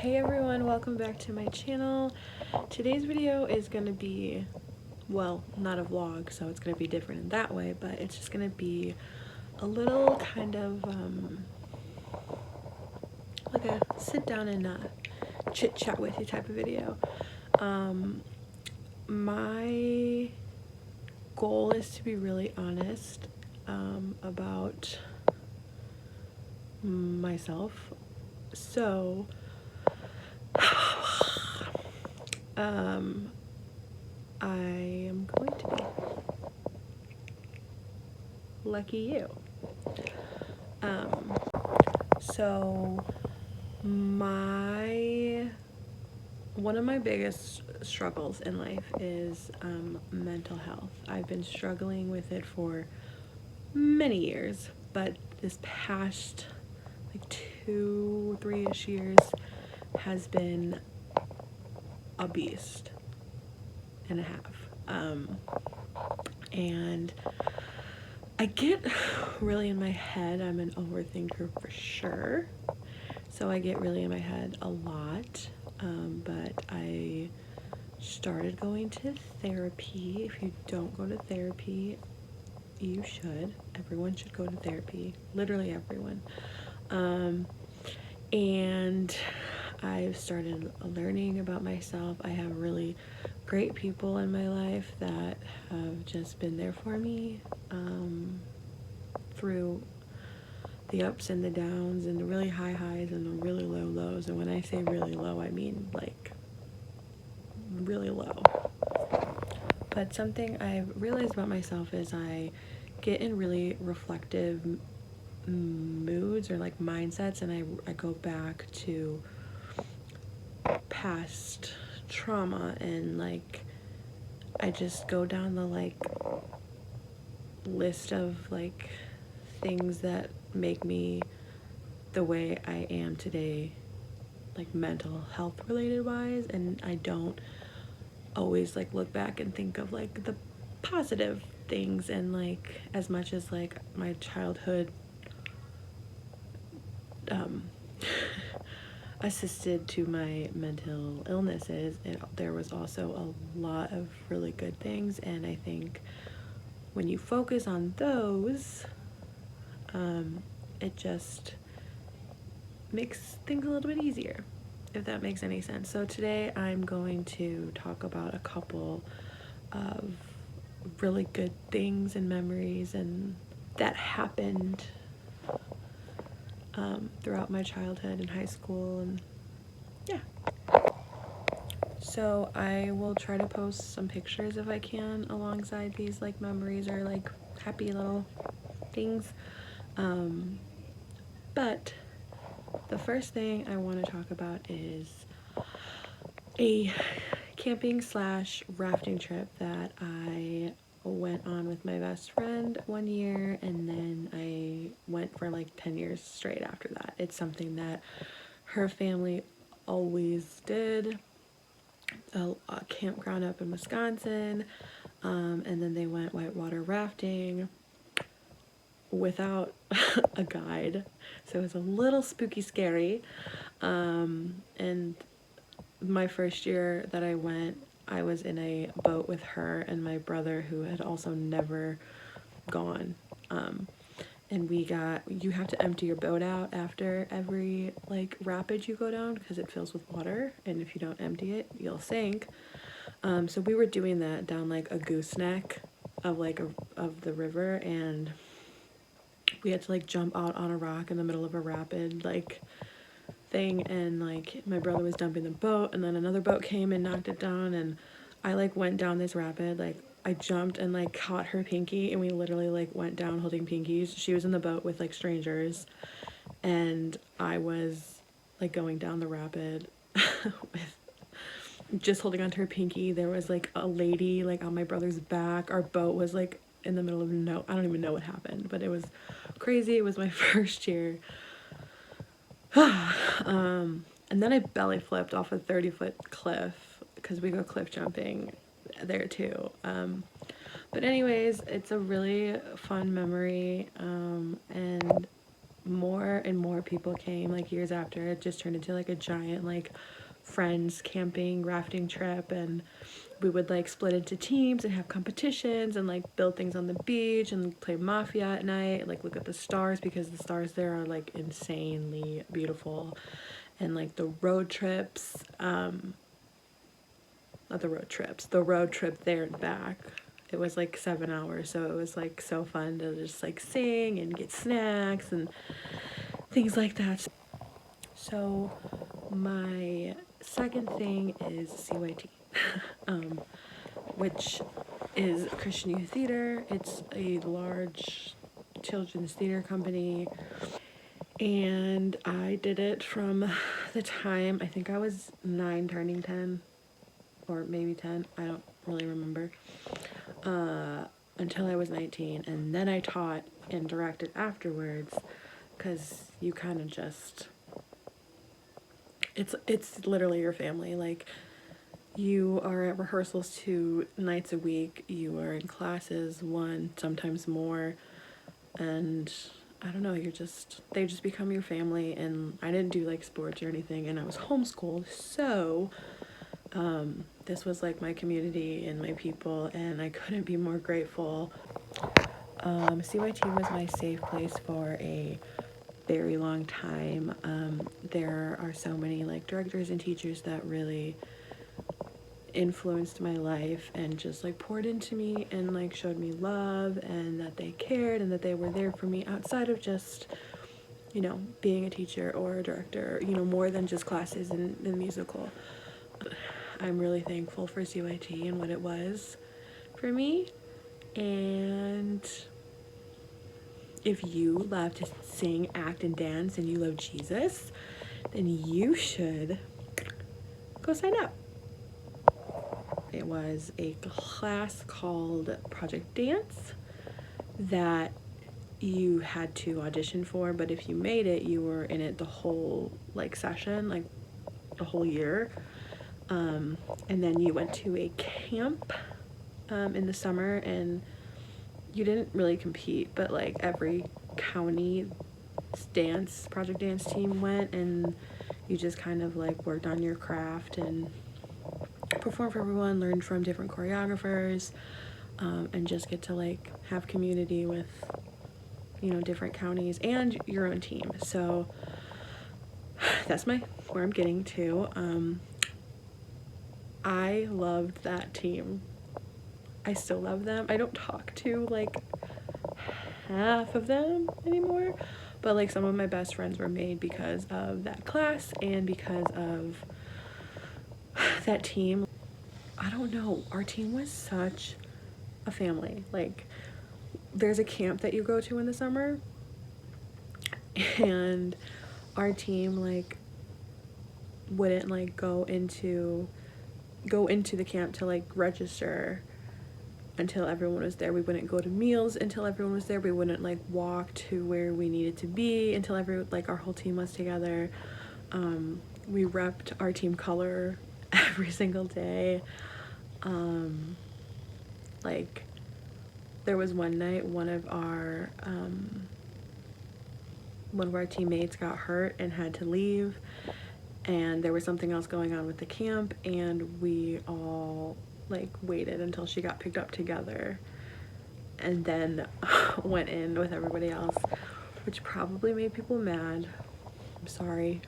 Hey everyone, welcome back to my channel. Today's video is going to be, well, not a vlog, so it's going to be different in that way, but it's just going to be a little kind of like a sit down and chit chat with you type of video. My goal is to be really honest about myself. So I am going to be lucky you. So one of my biggest struggles in life is mental health. I've been struggling with it for many years, but this past like 2-3-ish years has been a beast and a half. And I get really in my head. I'm an overthinker for sure, so I get really in my head a lot. But I started going to therapy. If you don't go to therapy, you should. Everyone should go to therapy, literally everyone. And I've started learning about myself. I have really great people in my life that have just been there for me through the ups and the downs and the really high highs and the really low lows. And when I say really low, I mean like really low. But something I've realized about myself is I get in really reflective moods or like mindsets, and I go back to past trauma, and like I just go down the like list of like things that make me the way I am today, like mental health related wise, and I don't always like look back and think of like the positive things, and like as much as like my childhood assisted to my mental illnesses, there was also a lot of really good things, and I think when you focus on those, it just makes things a little bit easier, if that makes any sense. So today I'm going to talk about a couple of really good things and memories and that happened throughout my childhood and high school, and yeah. So I will try to post some pictures if I can alongside these like memories or like happy little things. But the first thing I want to talk about is a camping / rafting trip that I went on with my best friend one year, and then I went for like 10 years straight after that. It's something that her family always did, a campground up in Wisconsin, and then they went whitewater rafting without a guide, so it was a little spooky scary. And my first year that I went, I was in a boat with her and my brother, who had also never gone. And you have to empty your boat out after every like rapid you go down because it fills with water, and if you don't empty it, you'll sink. So we were doing that down like a gooseneck of like of the river, and we had to like jump out on a rock in the middle of a rapid like thing, and like my brother was dumping the boat, and then another boat came and knocked it down, and I like went down this rapid, like I jumped and like caught her pinky, and we literally like went down holding pinkies. She was in the boat with like strangers, and I was like going down the rapid with just holding onto her pinky. There was like a lady like on my brother's back. Our boat was like in the middle of I don't even know what happened, but it was crazy. It was my first year. And then I belly flipped off a 30-foot cliff because we go cliff jumping there too. But anyways, it's a really fun memory, and more and more people came, like years after. It just turned into like a giant like friends camping rafting trip, and we would like split into teams and have competitions and like build things on the beach and play Mafia at night, like look at the stars, because the stars there are like insanely beautiful. And like the road trips, not the road trips, the road trip there and back, it was like 7 hours, so it was like so fun to just like sing and get snacks and things like that. So my second thing is CYT, which is Christian Youth Theater. It's a large children's theater company, and I did it from the time I think I was 9 turning 10, or maybe 10, I don't really remember, until I was 19, and then I taught and directed afterwards, because you kind of just, it's literally your family. Like, you are at rehearsals 2 nights a week, you are in classes 1, sometimes more, and I don't know, they just become your family. And I didn't do like sports or anything, and I was homeschooled, so this was like my community and my people, and I couldn't be more grateful. CYT was my safe place for a very long time. There are so many like directors and teachers that really influenced my life and just like poured into me and like showed me love, and that they cared and that they were there for me outside of just, being a teacher or a director, more than just classes and musical. I'm really thankful for CYT and what it was for me. And if you love to sing, act, and dance, and you love Jesus, then you should go sign up. It was a class called Project Dance that you had to audition for, but if you made it, you were in it the whole like session, like the whole year. And then you went to a camp in the summer, and you didn't really compete, but like every county project dance team went, and you just kind of like worked on your craft and performed for everyone, learned from different choreographers, and just get to like have community with different counties and your own team. So that's where I'm getting to. I loved that team. I still love them. I don't talk to like half of them anymore, but like some of my best friends were made because of that class and because of that team. I don't know, our team was such a family. Like, there's a camp that you go to in the summer, and our team like wouldn't like go into the camp to like register until everyone was there. We wouldn't go to meals until everyone was there. We wouldn't like walk to where we needed to be until our whole team was together. We repped our team color every single day. Like, there was one night one of our teammates got hurt and had to leave, and there was something else going on with the camp, and we all like waited until she got picked up together and then went in with everybody else, which probably made people mad. I'm sorry.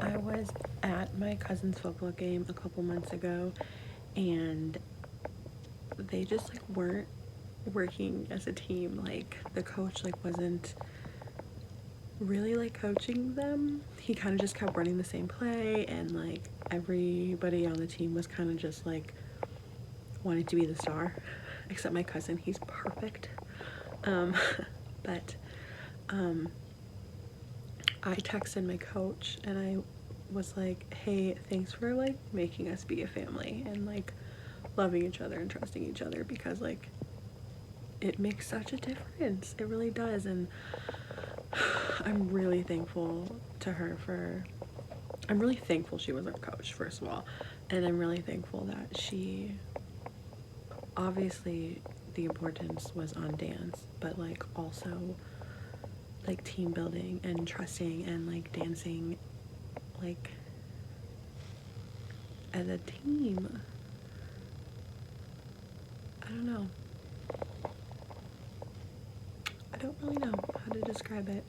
I was at my cousin's football game a couple months ago, and they just like weren't working as a team. Like, the coach like wasn't really like coaching them. He kind of just kept running the same play, and like everybody on the team was kind of just like wanting to be the star, except my cousin. He's perfect. But I texted my coach and I was like, hey, thanks for like making us be a family and like loving each other and trusting each other, because like it makes such a difference. It really does. And I'm really thankful to her I'm really thankful she was our coach, first of all, and I'm really thankful that she, obviously the importance was on dance, but like also like team building and trusting and like dancing like as a team. I don't know. I don't really know how to describe it.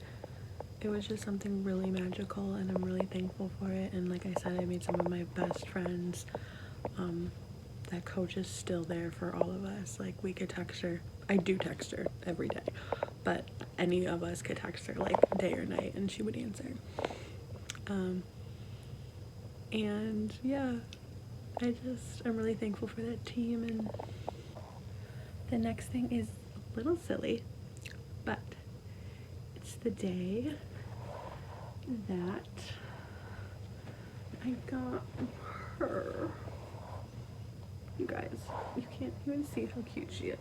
It was just something really magical, and I'm really thankful for it. And like I said, I made some of my best friends. That coach is still there for all of us. Like, we could text her. I do text her every day, but any of us could text her like day or night and she would answer. And yeah, I'm really thankful for that team. And the next thing is a little silly, but it's the day that I got her. You guys, you can't even see how cute she is.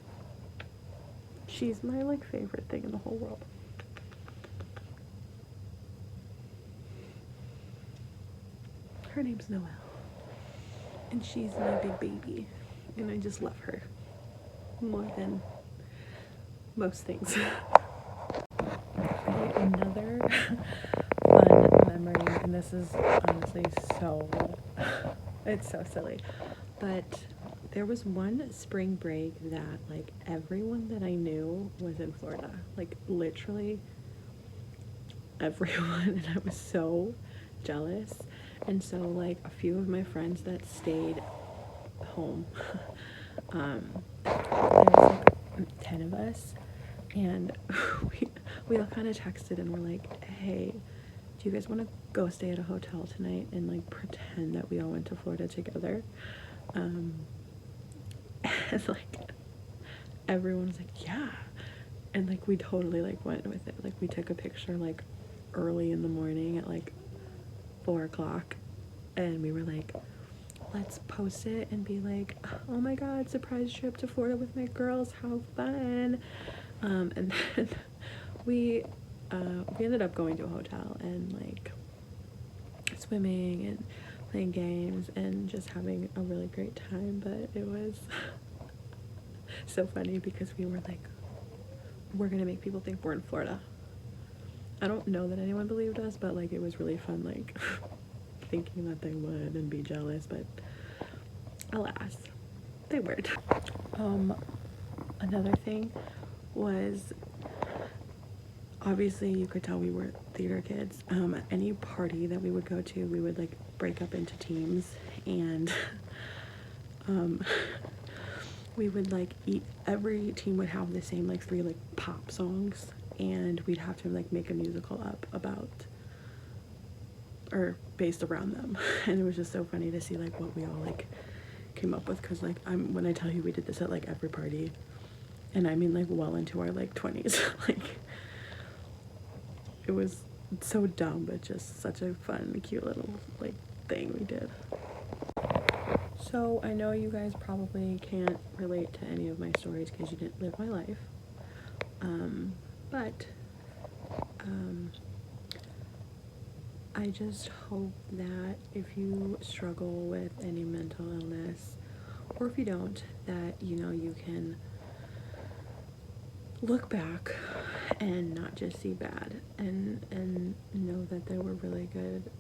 She's my like favorite thing in the whole world. Her name's Noelle, and she's my big baby, and I just love her more than most things. Another fun memory, and this is honestly it's so silly, but there was one spring break that like everyone that I knew was in Florida, like literally everyone, and I was so jealous. And so like a few of my friends that stayed home, there was like 10 of us, and we all kind of texted and were like, hey, do you guys want to go stay at a hotel tonight and like pretend that we all went to Florida together? And like everyone was like, yeah. And like we totally like went with it. Like we took a picture like early in the morning at like 4 o'clock, and we were like, let's post it and be like, oh my god, surprise trip to Florida with my girls, how fun. And then we ended up going to a hotel and like swimming and playing games and just having a really great time. But it was so funny because we were like, we're gonna make people think we're in Florida. I don't know that anyone believed us, but like it was really fun, like thinking that they would and be jealous, but alas, they weren't. Another thing was, obviously you could tell we were theater kids. At any party that we would go to, we would like break up into teams, and we would like every team would have the same like 3 like pop songs, and we'd have to like make a musical up about or based around them. And it was just so funny to see like what we all like came up with, because like when I tell you we did this at like every party, and I mean like well into our like 20s. Like it was so dumb, but just such a fun, cute little like thing we did. So I know you guys probably can't relate to any of my stories because you didn't live my life, but I just hope that if you struggle with any mental illness, or if you don't, that you know you can look back and not just see bad, and know that there were really good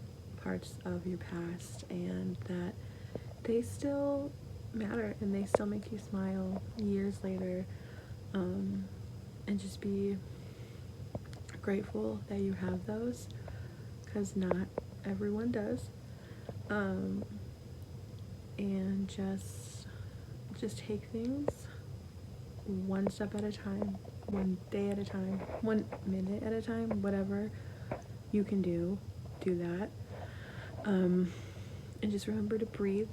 parts of your past, and that they still matter and they still make you smile years later, and just be grateful that you have those, because not everyone does. And just take things one step at a time, one day at a time, 1 minute at a time, whatever you can do that. And just remember to breathe,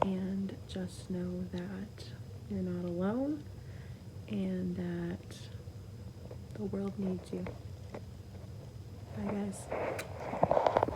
and just know that you're not alone, and that the world needs you. Bye guys.